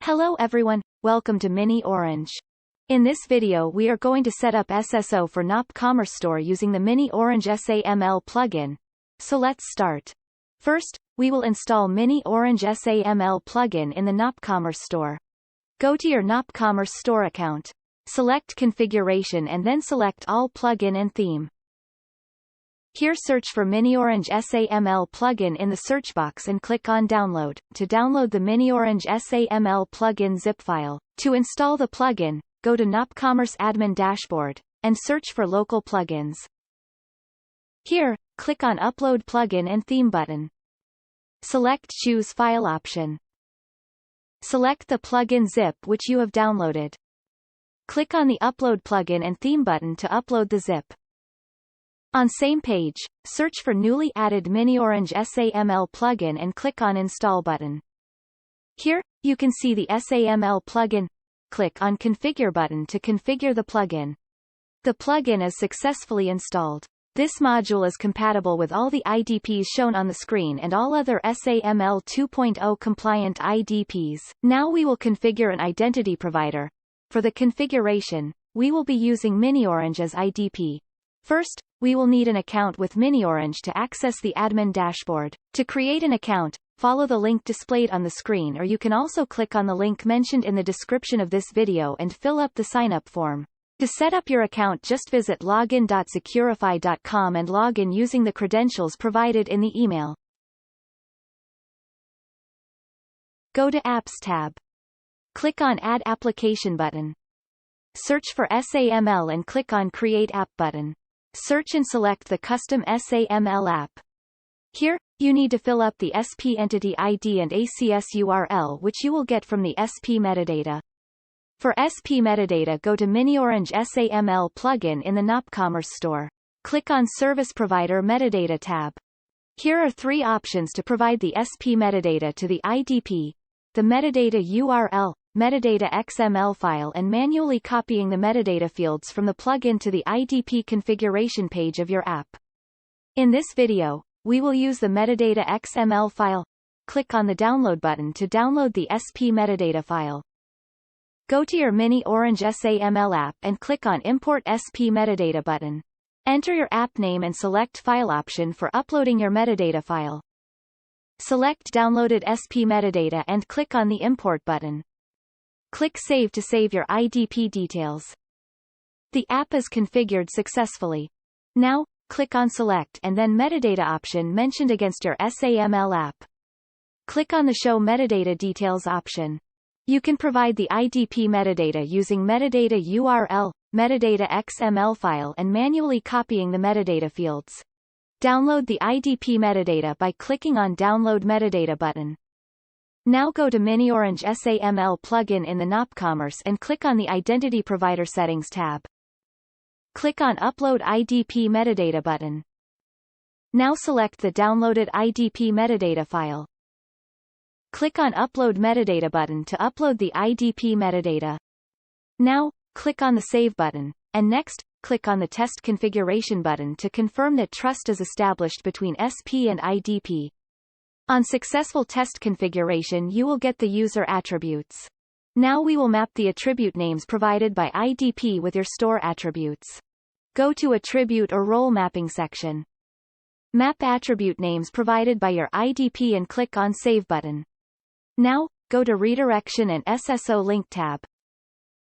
Hello everyone, welcome to miniOrange. In this video we are going to set up SSO for NopCommerce Store using the miniOrange SAML plugin. So let's start. First, we will install miniOrange SAML plugin in the NopCommerce Store. Go to your NopCommerce Store account. Select Configuration and then select All Plugin and Theme. Here search for miniOrange SAML plugin in the search box and click on Download, to download the miniOrange SAML plugin zip file. To install the plugin, go to NopCommerce Admin Dashboard, and search for local plugins. Here, click on Upload Plugin and Theme button. Select Choose File option. Select the plugin zip which you have downloaded. Click on the Upload Plugin and Theme button to upload the zip. On same page, search for newly added miniOrange SAML plugin and click on Install button. Here, you can see the SAML plugin. Click on Configure button to configure the plugin. The plugin is successfully installed. This module is compatible with all the IDPs shown on the screen and all other SAML 2.0 compliant IDPs. Now we will configure an identity provider. For the configuration, we will be using miniOrange as IDP. First, we will need an account with miniOrange to access the admin dashboard. To create an account, follow the link displayed on the screen, or you can also click on the link mentioned in the description of this video and fill up the sign-up form. To set up your account, just visit login.securify.com and log in using the credentials provided in the email. Go to Apps tab. Click on Add Application button. Search for SAML and click on Create App button. Search and select the custom SAML app. Here, you need to fill up the SP entity ID and ACS URL which you will get from the SP metadata. For SP metadata, go to miniOrange SAML plugin in the NopCommerce Store. Click on Service Provider Metadata tab. Here are three options to provide the SP metadata to the IDP: the metadata URL, metadata XML file, and manually copying the metadata fields from the plugin to the IDP configuration page of your app. In this video, we will use the metadata XML file. Click on the Download button to download the SP metadata file. Go to your miniOrange SAML app and click on Import SP metadata button. Enter your app name and select File option for uploading your metadata file. Select Downloaded SP metadata and click on the Import button. Click Save to save your IDP details. The app is configured successfully. Now, click on Select and then Metadata option mentioned against your SAML app. Click on the Show Metadata Details option. You can provide the IDP metadata using metadata URL, metadata XML file, and manually copying the metadata fields. Download the IDP metadata by clicking on Download Metadata button. Now go to miniOrange SAML plugin in the NopCommerce and click on the Identity Provider Settings tab. Click on Upload IDP Metadata button. Now select the downloaded IDP metadata file. Click on Upload Metadata button to upload the IDP metadata. Now, click on the Save button, and next, click on the Test Configuration button to confirm that trust is established between SP and IDP. On successful test configuration, you will get the user attributes. Now we will map the attribute names provided by IDP with your store attributes. Go to Attribute or Role Mapping section. Map attribute names provided by your IDP and click on Save button. Now, go to Redirection and SSO Link tab.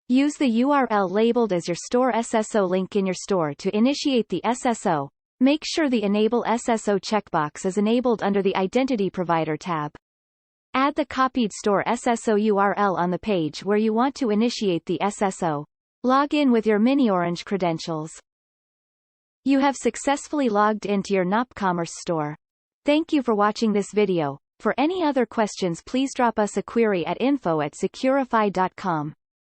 Use the URL labeled as your store SSO link in your store to initiate the SSO. Make sure the Enable SSO checkbox is enabled under the Identity Provider tab. Add the copied store SSO URL on the page where you want to initiate the SSO. Log in with your miniOrange credentials. You have successfully logged into your NopCommerce Store. Thank you for watching this video. For any other questions, please drop us a query at info@securify.com.